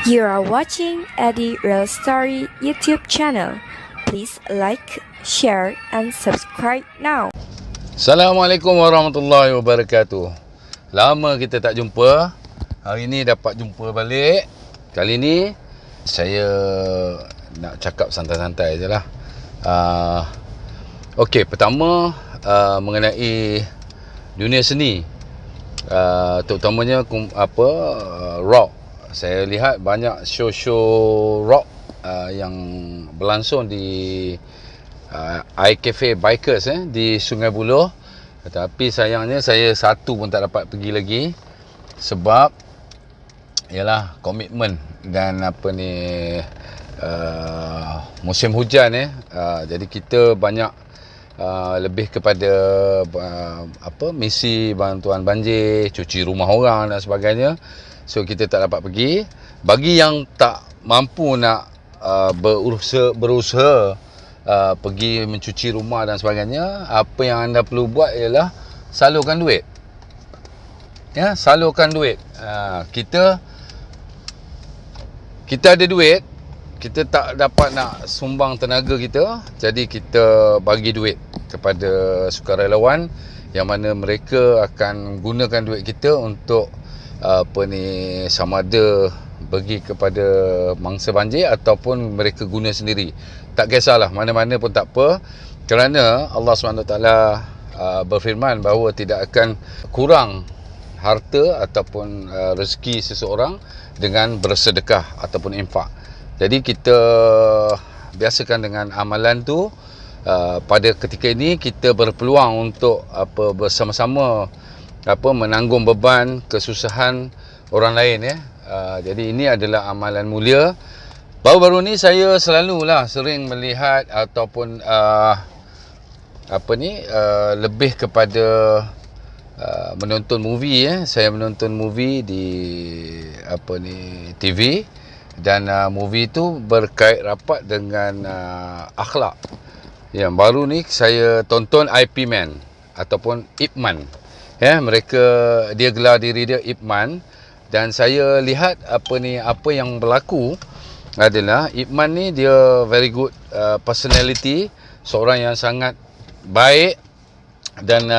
You are watching Eddie Real Story YouTube channel. Please like, share, and subscribe now. Assalamualaikum warahmatullahi wabarakatuh. Lama kita tak jumpa. Hari ni dapat jumpa balik. Kali ni saya nak cakap santai-santai je lah. Okey, pertama mengenai dunia seni. Terutamanya rock. Saya lihat banyak show-show rock yang berlangsung di iCafe Bikers di Sungai Buloh. Tetapi sayangnya saya satu pun tak dapat pergi lagi sebab ialah komitmen dan musim hujan jadi kita banyak lebih kepada misi bantuan banjir, cuci rumah orang dan sebagainya. So kita tak dapat pergi. Bagi yang tak mampu nak berusaha pergi mencuci rumah dan sebagainya, apa yang anda perlu buat ialah salurkan duit. Ya, salurkan duit. Kita ada duit, kita tak dapat nak sumbang tenaga kita, jadi kita bagi duit kepada sukarelawan yang mana mereka akan gunakan duit kita untuk sama ada bagi kepada mangsa banjir ataupun mereka guna sendiri. Tak kisahlah, mana-mana pun tak apa, kerana Allah SWT berfirman bahawa tidak akan kurang harta ataupun rezeki seseorang dengan bersedekah ataupun infak. Jadi kita biasakan dengan amalan tu. Pada ketika ini kita berpeluang untuk bersama-sama menanggung beban kesusahan orang lain jadi ini adalah amalan mulia. Baru-baru ni saya selalulah sering melihat ataupun lebih kepada menonton movie Saya menonton movie di TV, dan movie tu berkait rapat dengan akhlak. Yang baru ni saya tonton IP Man ataupun Ip Man. Dia gelar diri dia Ip Man, dan saya lihat apa yang berlaku adalah Ip Man ni dia very good personality, seorang yang sangat baik, dan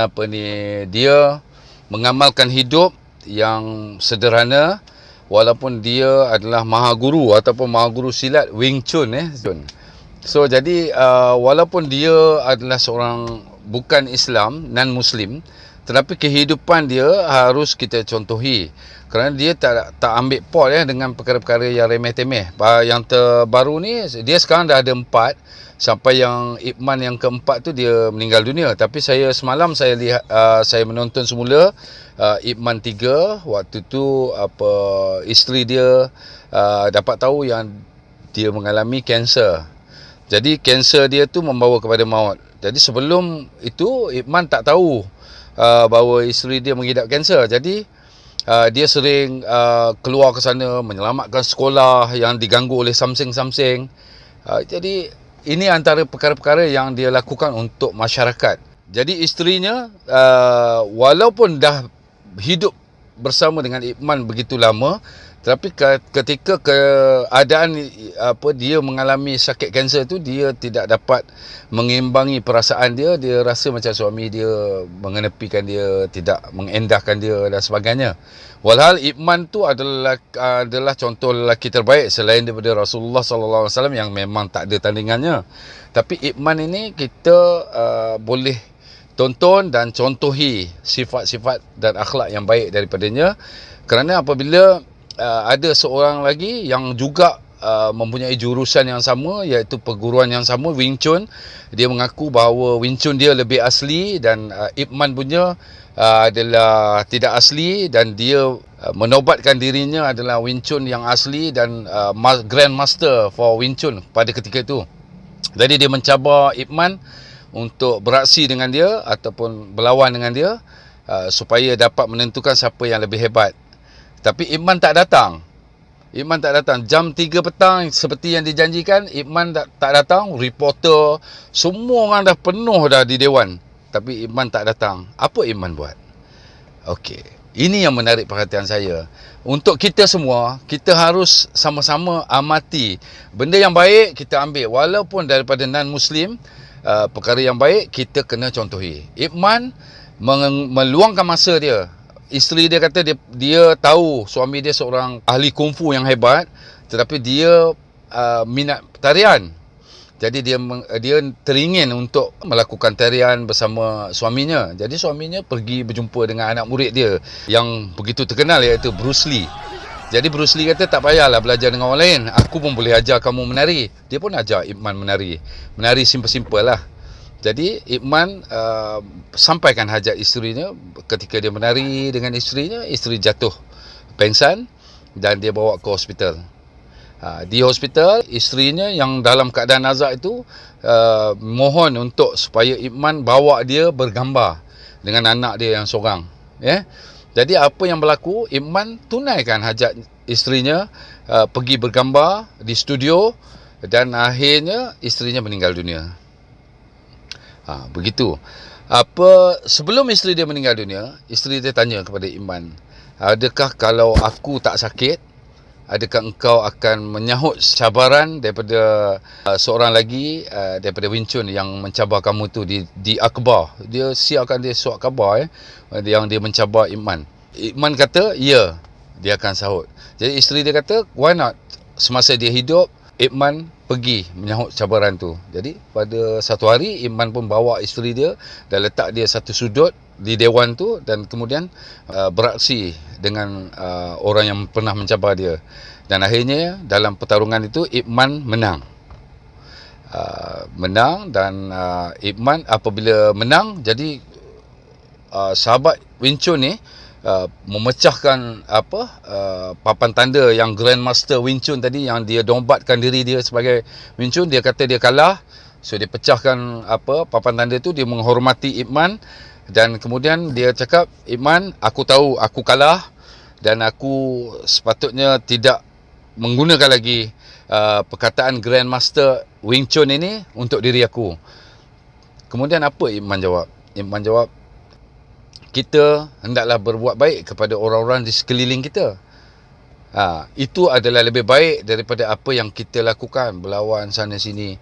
dia mengamalkan hidup yang sederhana walaupun dia adalah maha guru ataupun maha guru silat Wing Chun So jadi walaupun dia adalah seorang bukan Islam, non Muslim, tetapi kehidupan dia harus kita contohi, kerana dia tak ambil pot dengan perkara-perkara yang remeh-temeh. Yang terbaru ni, dia sekarang dah ada 4, sampai yang Ip Man yang keempat tu dia meninggal dunia. Tapi semalam saya lihat, saya menonton semula Ip Man 3. Waktu tu isteri dia dapat tahu yang dia mengalami kanser. Jadi kanser dia tu membawa kepada maut. Jadi sebelum itu Ip Man tak tahu bahawa isteri dia mengidap kanser. Jadi dia sering keluar ke sana menyelamatkan sekolah yang diganggu oleh samseng-samseng. Jadi ini antara perkara-perkara yang dia lakukan untuk masyarakat. Jadi isterinya walaupun dah hidup bersama dengan Ip Man begitu lama, tetapi ketika keadaan dia mengalami sakit kanser tu, dia tidak dapat mengimbangi perasaan dia. Dia rasa macam suami dia mengenepikan dia, tidak mengendahkan dia dan sebagainya. Walhal Ip Man tu adalah contoh lelaki terbaik selain daripada Rasulullah SAW yang memang tak ada tandingannya. Tapi Ip Man ini kita boleh tonton dan contohi sifat-sifat dan akhlak yang baik daripadanya, kerana apabila ada seorang lagi yang juga mempunyai jurusan yang sama, iaitu perguruan yang sama, Wing Chun. Dia mengaku bahawa Wing Chun dia lebih asli, dan Ip Man punya adalah tidak asli, dan dia menobatkan dirinya adalah Wing Chun yang asli dan Grand Master for Wing Chun pada ketika itu. Jadi dia mencabar Ip Man untuk beraksi dengan dia ataupun berlawan dengan dia supaya dapat menentukan siapa yang lebih hebat. Tapi Ip Man tak datang. Jam 3 petang seperti yang dijanjikan, Ip Man tak datang. Reporter, semua orang dah penuh dah di Dewan, tapi Ip Man tak datang. Apa Ip Man buat? Okey, Ini yang menarik perhatian saya. Untuk kita semua, kita harus sama-sama amati. Benda yang baik kita ambil. Walaupun daripada non-Muslim, perkara yang baik kita kena contohi. Ip Man meluangkan masa dia. Isteri dia kata dia tahu suami dia seorang ahli kungfu yang hebat, tetapi dia minat tarian. Jadi dia teringin untuk melakukan tarian bersama suaminya. Jadi suaminya pergi berjumpa dengan anak murid dia yang begitu terkenal, iaitu Bruce Lee. Jadi Bruce Lee kata, tak payahlah belajar dengan orang lain, aku pun boleh ajar kamu menari. Dia pun ajar Ip Man menari. Menari simple-simple lah. Jadi Ip Man sampaikan hajat isterinya. Ketika dia menari dengan isterinya, isteri jatuh pengsan dan dia bawa ke hospital. Di hospital, isterinya yang dalam keadaan nazak itu mohon untuk supaya Ip Man bawa dia bergambar dengan anak dia yang seorang. Jadi apa yang berlaku, Ip Man tunaikan hajat isterinya, pergi bergambar di studio, dan akhirnya isterinya meninggal dunia. Begitu. Sebelum isteri dia meninggal dunia, isteri dia tanya kepada Ip Man, adakah kalau aku tak sakit, adakah engkau akan menyahut cabaran daripada seorang lagi daripada Wing Chun yang mencabar kamu tu di akhbar. Dia siarkan dia surat khabar yang dia mencabar Ip Man. Ip Man kata, ya, dia akan sahut. Jadi isteri dia kata, why not? Semasa dia hidup, Ip Man pergi menyahut cabaran tu. Jadi pada satu hari, Ip Man pun bawa isteri dia dan letak dia satu sudut di dewan tu, dan kemudian beraksi dengan orang yang pernah mencabar dia. Dan akhirnya dalam pertarungan itu Ip Man menang. Dan Ip Man apabila menang, jadi sahabat Wing Chun ni memecahkan papan tanda yang Grandmaster Wing Chun tadi, yang dia dombatkan diri dia sebagai Wing Chun. Dia kata dia kalah, so dia pecahkan papan tanda tu. Dia menghormati Ip Man, dan kemudian dia cakap, Ip Man, aku tahu aku kalah dan aku sepatutnya tidak menggunakan lagi perkataan Grandmaster Wing Chun ini untuk diri aku. Kemudian apa Ip Man jawab? Ip Man jawab, kita hendaklah berbuat baik kepada orang-orang di sekeliling kita. Itu adalah lebih baik daripada apa yang kita lakukan, berlawan sana sini.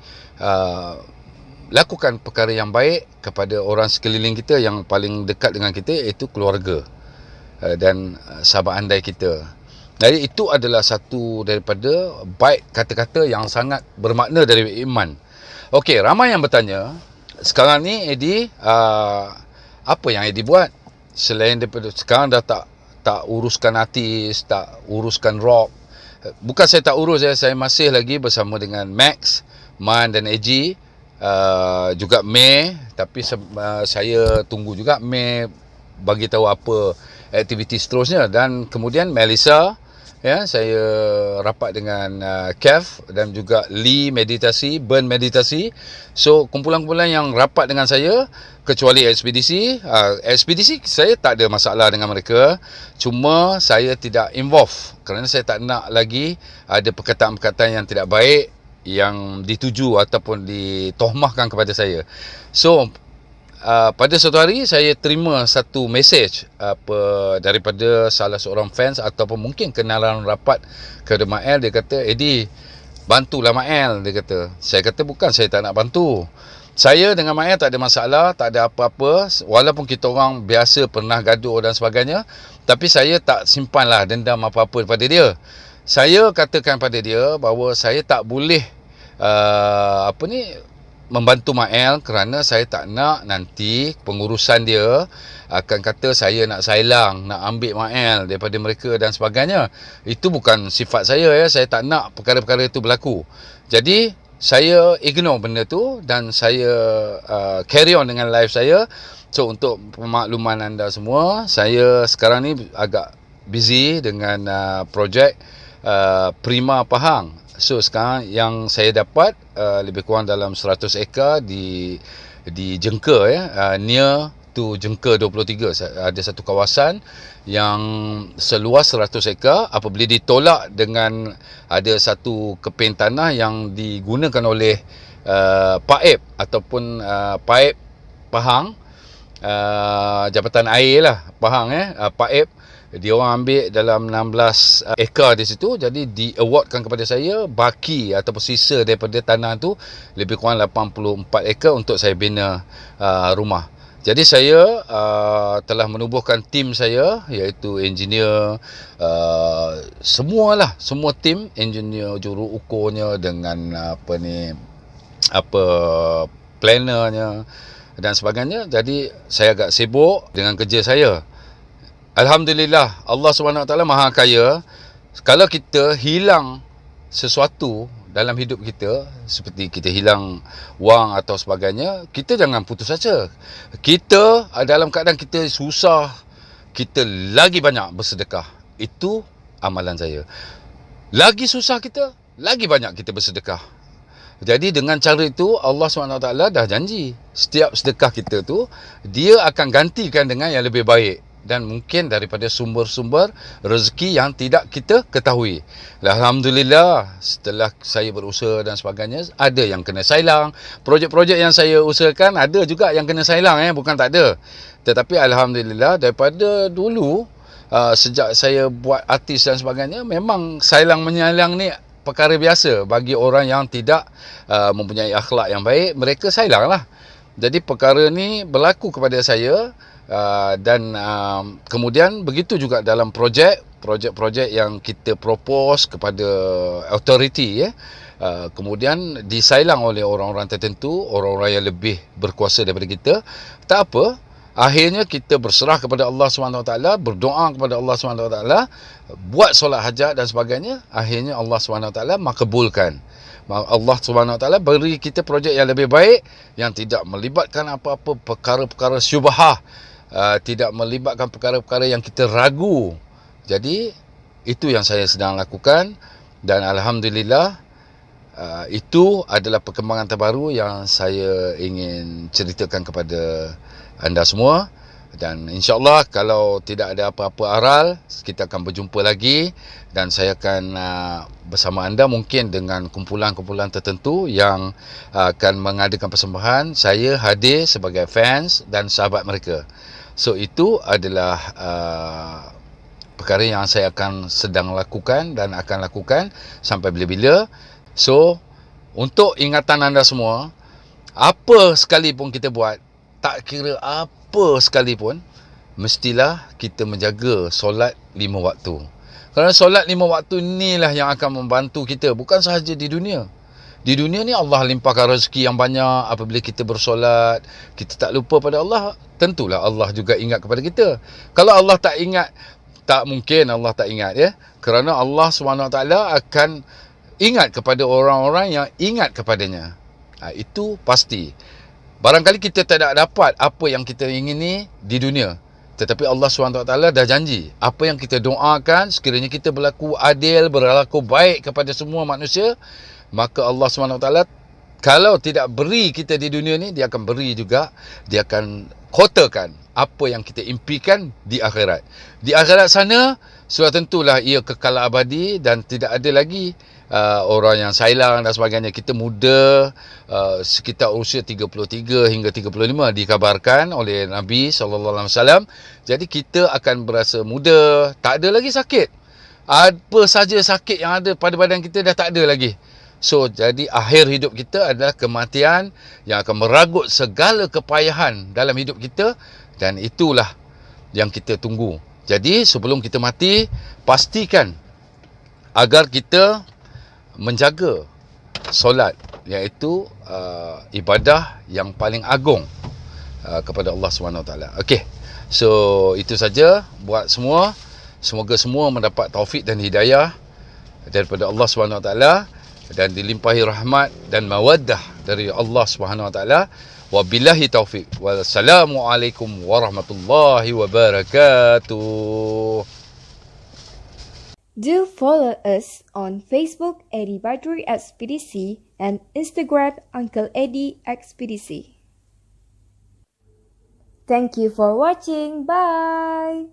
Lakukan perkara yang baik kepada orang sekeliling kita, yang paling dekat dengan kita, iaitu keluarga dan sahabat andai kita. Jadi itu adalah satu daripada baik kata-kata yang sangat bermakna dari Ip Man. Okey, ramai yang bertanya, sekarang ni Eddie, apa yang Eddie buat? Selain daripada sekarang dah tak uruskan artis, tak uruskan rock. Bukan saya tak urus, saya masih lagi bersama dengan Max, Man dan Eji, juga May. Tapi saya tunggu juga May bagi tahu apa aktiviti seterusnya. Dan kemudian Melissa, saya rapat dengan Kev, dan juga Lee meditasi, Burn meditasi. So kumpulan-kumpulan yang rapat dengan saya, kecuali ekspedisi. Ekspedisi saya tak ada masalah dengan mereka, cuma saya tidak involve kerana saya tak nak lagi ada perkataan-perkataan yang tidak baik yang dituju ataupun ditohmahkan kepada saya. So pada suatu hari saya terima satu mesej daripada salah seorang fans ataupun mungkin kenalan rapat kepada Mael. Dia kata, Eddie, bantulah Mael, dia kata. Saya kata, bukan saya tak nak bantu. Saya dengan Mael tak ada masalah, tak ada apa-apa. Walaupun kita orang biasa pernah gaduh dan sebagainya, tapi saya tak simpanlah dendam apa-apa daripada dia. Saya katakan pada dia bahawa saya tak boleh membantu Mael kerana saya tak nak nanti pengurusan dia akan kata saya nak sailang, nak ambil Mael daripada mereka dan sebagainya. Itu bukan sifat saya. Saya tak nak perkara-perkara itu berlaku. Jadi saya ignore benda tu dan saya carry on dengan life saya. So untuk pemakluman anda semua, saya sekarang ni agak busy dengan projek Prima Pahang. So sekarang yang saya dapat lebih kurang dalam 100 ekar di Jengka, near to Jengka 23. Ada satu kawasan yang seluas 100 ekar. Apabila ditolak dengan ada satu keping tanah yang digunakan oleh PAIP ataupun PAIP Pahang, Jabatan Air lah Pahang, PAIP. Dia orang ambil dalam 16 ekar di situ, jadi di awardkan kepada saya baki ataupun sisa daripada tanah tu lebih kurang 84 ekar untuk saya bina rumah. Jadi saya telah menubuhkan tim saya, iaitu engineer, semua tim, engineer, juru ukurnya dengan plannernya dan sebagainya. Jadi saya agak sibuk dengan kerja saya. Alhamdulillah, Allah SWT Maha Kaya. Kalau kita hilang sesuatu dalam hidup kita, seperti kita hilang wang atau sebagainya, kita jangan putus asa. Kita dalam keadaan kita susah, kita lagi banyak bersedekah. Itu amalan saya. Lagi susah kita, lagi banyak kita bersedekah. Jadi dengan cara itu, Allah SWT dah janji, setiap sedekah kita tu, dia akan gantikan dengan yang lebih baik. Dan mungkin daripada sumber-sumber rezeki yang tidak kita ketahui. Alhamdulillah, setelah saya berusaha dan sebagainya, ada yang kena sailang. Projek-projek yang saya usahakan, ada juga yang kena sailang, bukan tak ada. Tetapi Alhamdulillah, daripada dulu, sejak saya buat artis dan sebagainya, memang sailang menyailang ni perkara biasa bagi orang yang tidak mempunyai akhlak yang baik. Mereka sailang lah. Jadi perkara ni berlaku kepada saya. Dan kemudian begitu juga dalam projek-projek yang kita propose kepada authority, kemudian disailang oleh orang-orang tertentu, orang-orang yang lebih berkuasa daripada kita. Tak apa, akhirnya kita berserah kepada Allah SWT, berdoa kepada Allah SWT, buat solat hajat dan sebagainya. Akhirnya Allah SWT makbulkan. Allah SWT beri kita projek yang lebih baik, yang tidak melibatkan apa-apa perkara-perkara syubhah, tidak melibatkan perkara-perkara yang kita ragu. Jadi itu yang saya sedang lakukan, dan Alhamdulillah, itu adalah perkembangan terbaru yang saya ingin ceritakan kepada anda semua. Dan insyaAllah kalau tidak ada apa-apa aral, kita akan berjumpa lagi, dan saya akan bersama anda mungkin dengan kumpulan-kumpulan tertentu yang akan mengadakan persembahan. Saya hadir sebagai fans dan sahabat mereka. So itu adalah perkara yang saya akan sedang lakukan dan akan lakukan sampai bila-bila. So untuk ingatan anda semua, apa sekalipun kita buat, tak kira apa sekalipun, mestilah kita menjaga solat 5 waktu. Kerana solat 5 waktu inilah yang akan membantu kita, bukan sahaja di dunia. Di dunia ni Allah limpahkan rezeki yang banyak. Apabila kita bersolat, kita tak lupa pada Allah, tentulah Allah juga ingat kepada kita. Kalau Allah tak ingat, tak mungkin Allah tak ingat, kerana Allah SWT akan ingat kepada orang-orang yang ingat kepadanya. Itu pasti. Barangkali kita tidak dapat apa yang kita ingini di dunia, tetapi Allah SWT dah janji, apa yang kita doakan, sekiranya kita berlaku adil, berlaku baik kepada semua manusia, maka Allah SWT kalau tidak beri kita di dunia ni, dia akan beri juga, dia akan kotakan apa yang kita impikan di akhirat. Di akhirat sana, sudah tentulah ia kekal abadi dan tidak ada lagi orang yang sailang dan sebagainya. Kita muda, sekitar usia 33 hingga 35 dikabarkan oleh Nabi SAW. Jadi kita akan berasa muda, tak ada lagi sakit. Apa saja sakit yang ada pada badan kita dah tak ada lagi. So jadi akhir hidup kita adalah kematian yang akan meragut segala kepayahan dalam hidup kita, dan itulah yang kita tunggu. Jadi sebelum kita mati, pastikan agar kita menjaga solat, iaitu ibadah yang paling agung kepada Allah SWT. Okey, so itu saja buat semua. Semoga semua mendapat taufik dan hidayah daripada Allah SWT, dan dilimpahi rahmat dan mawaddah dari Allah SWT. Wabillahi taufik. Wassalamualaikum warahmatullahi wabarakatuh. Do follow us on Facebook Eddie Badrui Expedisi and Instagram Uncle Eddie Expedisi. Thank you for watching. Bye.